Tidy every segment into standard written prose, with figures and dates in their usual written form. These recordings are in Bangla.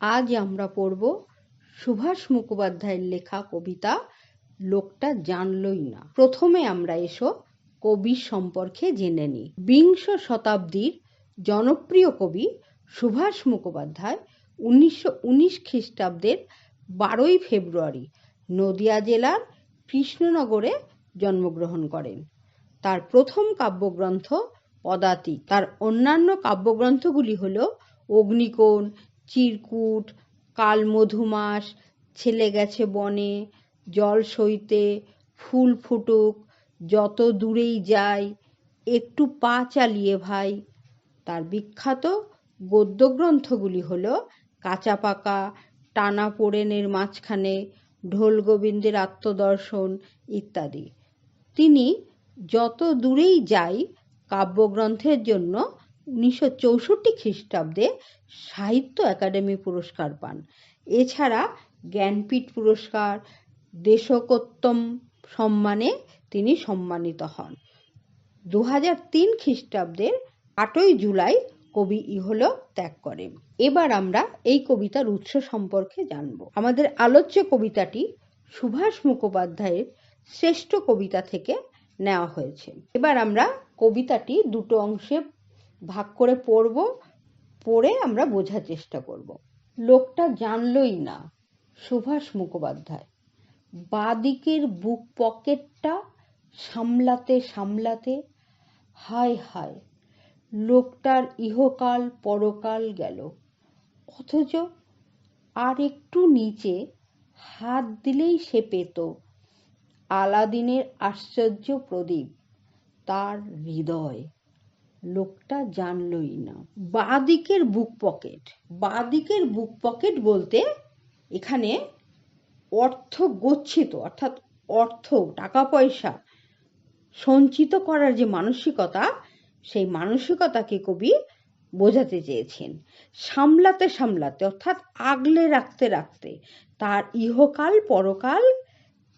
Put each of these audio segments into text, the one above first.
আজ আমরা পড়ব সুভাষ মুখোপাধ্যায়ের লেখা কবিতা লোকটা জানলই না। প্রথমে আমরা কবির সম্পর্কে জেনে নিই। বিংশ শতাব্দীর জনপ্রিয় কবি সুভাষ মুখোপাধ্যায় 1919 খ্রিস্টাব্দের 12ই ফেব্রুয়ারি নদিয়া জেলার কৃষ্ণনগরে জন্মগ্রহণ করেন। তার প্রথম কাব্যগ্রন্থ পদাতিক। তার অন্যান্য কাব্যগ্রন্থগুলি হল অগ্নিকোণ, চিরকুট, কাল মধুমাস, ছেলে গেছে বনে, জল সইতে, ফুল ফুটুক, যত দূরেই যাই, একটু পা চালিয়ে ভাই। তার বিখ্যাত গদ্যগ্রন্থগুলি হল কাঁচা পাকা, টানা পোড়েনের মাঝখানে, ঢোল গোবিন্দের আত্মদর্শন ইত্যাদি। তিনি যত দূরেই যাই কাব্যগ্রন্থের জন্য 1964 খ্রিস্টাব্দে সাহিত্য একাডেমি পুরস্কার পান। এছাড়া জ্ঞানপীঠ পুরস্কার, দেশকোত্তম সম্মানে তিনি সম্মানিত হন। 2003 খ্রিস্টাব্দের 8ই জুলাই কবি ইহলোক ত্যাগ করেন। এবার আমরা এই কবিতার উৎস সম্পর্কে জানব। আমাদের আলোচ্য কবিতাটি সুভাষ মুখোপাধ্যায়ের শ্রেষ্ঠ কবিতা থেকে নেওয়া হয়েছে। এবার আমরা কবিতাটি দুটো অংশে ভাগ করে পড়ব, পড়ে আমরা বোঝার চেষ্টা করব। লোকটা জানলই না, সুভাষ মুখোপাধ্যায়। বাঁদিকের বুক পকেটটা সামলাতে সামলাতে হায় হায়, লোকটার ইহকাল পরকাল গেল, অথচ আর একটু নিচে হাত দিলেই সে পেত আলাদিনের আশ্চর্য প্রদীপ, তার হৃদয়। লোকটা জানলই না। বাঁদিকের বুক পকেট। বাঁদিকের বুক পকেট বলতে এখানে অর্থ গচ্ছিত, অর্থাৎ অর্থ, টাকা পয়সা সঞ্চিত করার যে মানসিকতা, সেই মানসিকতাকে কবি বোঝাতে চেয়েছেন। সামলাতে সামলাতে অর্থাৎ আগলে রাখতে রাখতে তার ইহকাল পরকাল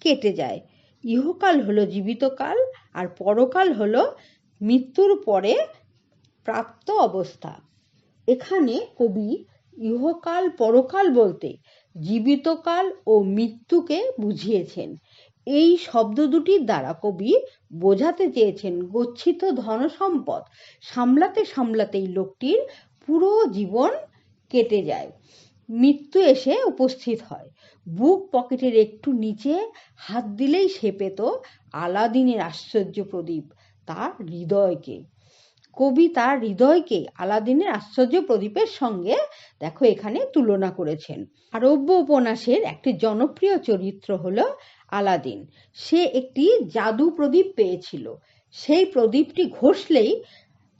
কেটে যায়। ইহকাল হলো জীবিতকাল আর পরকাল হলো মৃত্যুর পরে প্রাপ্ত অবস্থা। এখানে কবি ইহকাল পরকাল বলতে জীবিতকাল ও মৃত্যুকে বুঝিয়েছেন। এই শব্দ দুটির দ্বারা কবি বোঝাতে চেয়েছেন গচ্ছিত ধনসম্পদ সামলাতে সামলাতেই লোকটির পুরো জীবন কেটে যায়, মৃত্যু এসে উপস্থিত হয়। বুক পকেটের একটু নিচে হাত দিলেই সে পেত আলাদিনের আশ্চর্য প্রদীপ, তার হৃদয়কে। কবি তার হৃদয়কে আলাদিনের আশ্চর্য প্রদীপের সঙ্গে দেখো এখানে তুলনা করেছেন। আরব্য উপন্যাসের একটি জনপ্রিয় চরিত্র হলো আলাদিন। সে একটি জাদু প্রদীপ পেয়েছিল। সেই প্রদীপটি ঘষলেই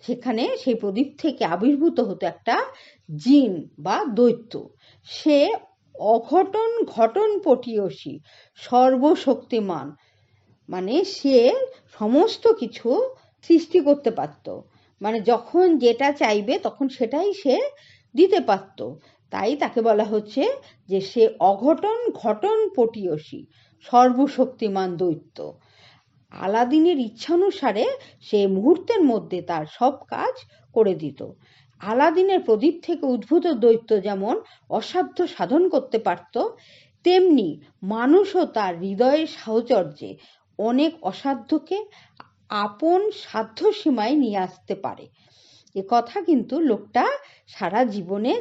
সেখানে সেই প্রদীপ থেকে আবির্ভূত হতো একটা জিন বা দৈত্য। সে অঘটন ঘটন পটীয়সী, সর্বশক্তিমান, মানে সে সমস্ত কিছু সৃষ্টি করতে পারত, মানে যখন যেটা চাইবে তখন সেটাই সে দিতে পারত। তাই তাকে বলা হচ্ছে যে সে অঘটন ঘটন পটীয়সী, সর্বশক্তিমান দৈত্য। আলাদিনের ইচ্ছানুসারে সে মুহূর্তের মধ্যে তার সব কাজ করে দিত। আলাদিনের প্রদীপ থেকে উদ্ভূত দৈত্য যেমন অসাধ্য সাধন করতে পারত, তেমনি মানুষও তার হৃদয়ের সাহচর্যে অনেক অসাধ্যকে আপন সাধ্য সীমায় নিয়ে আসতে পারে। এ কথা কিন্তু লোকটা সারা জীবনে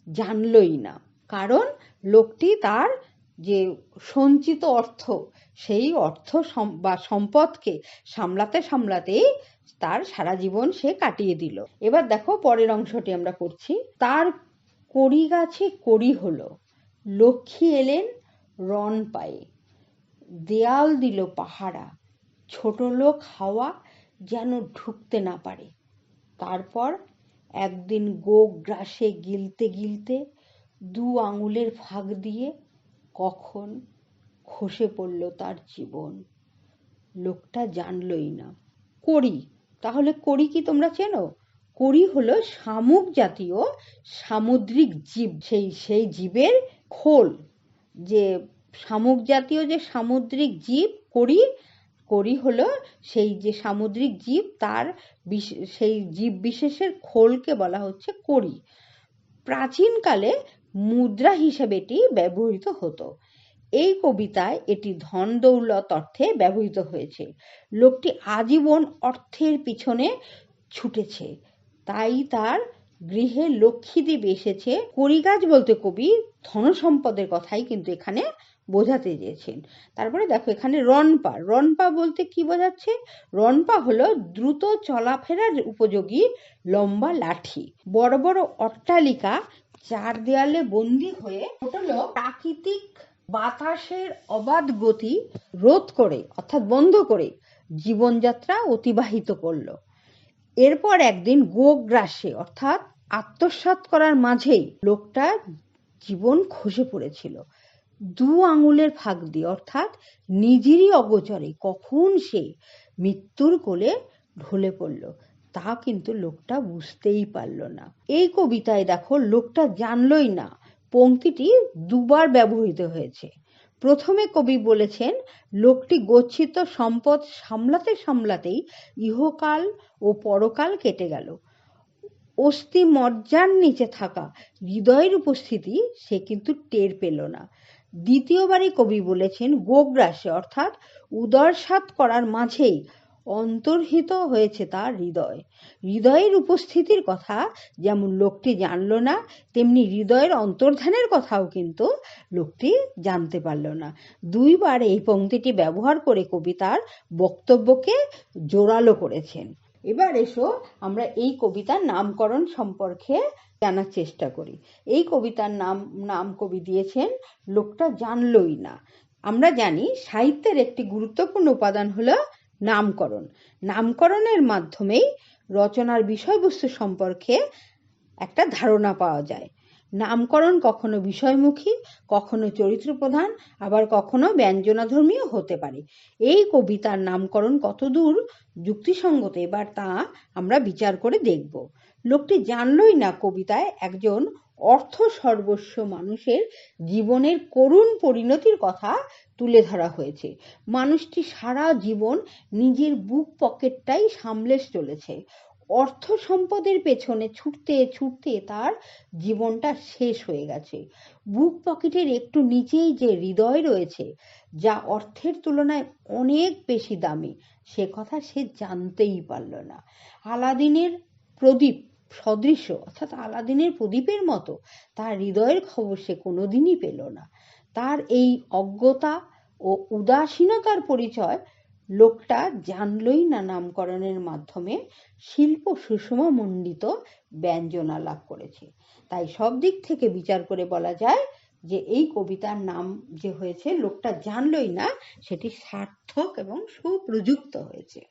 জানলই না। কারণ লোকটি তার যে সঞ্চিত অর্থ, সেই অর্থ বা সম্পদকে সামলাতে সামলাতেই তার সারা জীবন সে কাটিয়ে দিল। এবার দেখো পরের অংশটি আমরা করছি। তার কড়ি গাছে কড়ি হলো, লক্ষ্মী এলেন রণ পায়ে, দেয়াল দিল পাহারা, ছোট লোক হাওয়া যেন ঢুকতে না পারে। তারপর একদিন গোক গ্রাসে গিলতে গিলতে 2 আঙুলের ফাঁক দিয়ে কখন খসে পড়ল তার জীবন। লোকটা জানলই না। কড়ি, তাহলে কড়ি কি তোমরা চেনো? কড়ি হলো শামুক জাতীয় সামুদ্রিক জীব। সেই জীবের খোল, যে শামুক জাতীয় যে সামুদ্রিক জীব কড়ি, কড়ি হলো সেই যে সামুদ্রিক জীব, তার সেই জীব বিশেষের খোলকে বলা হচ্ছে কড়ি। প্রাচীনকালে মুদ্রা হিসেবে এটি ব্যবহৃত হতো। এই কবিতায় এটি ধন দৌলত অর্থে ব্যবহৃত হয়েছে। লোকটি আজীবন অর্থের পিছনে ছুটেছে, তাই তার গৃহে লক্ষ্মীদেবী এসেছে। করিগাছ বলতে কবি ধনসম্পদের কথাই কিন্তু এখানে বোঝাতে চেয়েছেন। তারপরে দেখো এখানে রণপা, রণপা বলতে কি বোঝাচ্ছে? রণপা হলো দ্রুত চলাফেরার উপযোগী লম্বা লাঠি। বড় বড় অট্টালিকা চার দেয়ালে বন্দী হয়ে হলো প্রাকৃতিক বাতাসের অবাধ গতি রোধ করে অর্থাৎ বন্ধ করে জীবনযাত্রা অতিবাহিত করলো। এরপর একদিন গোগ্রাসে অর্থাৎ আত্মসাৎ করার মাঝেই লোকটার জীবন খসে পড়েছিল। দু আঙুলের ফাঁক দিয়ে অর্থাৎ নিজেরই অগোচরে কখন সে মৃত্যুর কোলে ঢলে পড়ল তা কিন্তু লোকটা বুঝতেই পারল না। এই কবিতায় দেখো লোকটা জানলই না পংক্তিটি দুবার ব্যবহৃত হয়েছে। প্রথমে কবি বলেছেন লোকটি গচ্ছিত সম্পদ সামলাতে সামলাতেই ইহকাল ও পরকাল কেটে গেল। অস্থি মজ্জার নিচে থাকা হৃদয়ের উপস্থিতি সে কিন্তু টের পেল না। দ্বিতীয়বারে কবি বলেছেন গোগ্রাসে অর্থাৎ উদরসাৎ করার মাঝেই অন্তর্হিত হয়েছে তার হৃদয়। হৃদয়ের উপস্থিতির কথা যেমন লোকটি জানল না, তেমনি হৃদয়ের অন্তর্ধানের কথাও কিন্তু লোকটি জানতে পারল না। দুইবার এই পংক্তিটি ব্যবহার করে কবি তার বক্তব্যকে জোরালো করেছেন। এবার এসো আমরা এই কবিতার নামকরণ সম্পর্কে জানার চেষ্টা করি। এই কবিতার নাম কবি দিয়েছেন লোকটা জানলই না। আমরা জানি সাহিত্যের একটি গুরুত্বপূর্ণ উপাদান হলো নামকরণ। নামকরণের মাধ্যমেই রচনার বিষয়বস্তু সম্পর্কে একটা ধারণা পাওয়া যায়। নামকরণ কখনো বিষয়মুখী, কখনো চরিত্র প্রধান, আবার কখনো ব্যঞ্জনাধর্মীয় হতে পারে। এই কবিতার নামকরণ কতদূর যুক্তিসঙ্গত এবার তা আমরা বিচার করে দেখব। লোকটি জানলই না কবিতায় একজন অর্থ সর্বস্ব মানুষের জীবনের করুণ পরিণতির কথা তুলে ধরা হয়েছে। মানুষটি সারা জীবন নিজের বুক পকেটটাই সামলে চলেছে। অর্থ সম্পদের পেছনে ছুটতে ছুটতে তার জীবনটা শেষ হয়ে গেছে। বুক পকেটের একটু নিচেই যে হৃদয় রয়েছে, যা অর্থের তুলনায় অনেক বেশি দামি, সে কথা সে জানতেই পারল না। আলাদিনের প্রদীপ সদৃশ অর্থাৎ আলাদিনের প্রদীপের মতো তার হৃদয়ের খবর সে কোনোদিনই পেল না। তার এই অজ্ঞতা ও উদাসীনতার পরিচয় লোকটা জানলই না নামকরণের মাধ্যমে শিল্প সুষমা মণ্ডিত ব্যঞ্জনা লাভ করেছে। তাই সব দিক থেকে বিচার করে বলা যায় যে এই কবিতার নাম যে হয়েছে লোকটা জানলই না, সেটি সার্থক এবং সুপ্রযুক্ত হয়েছে।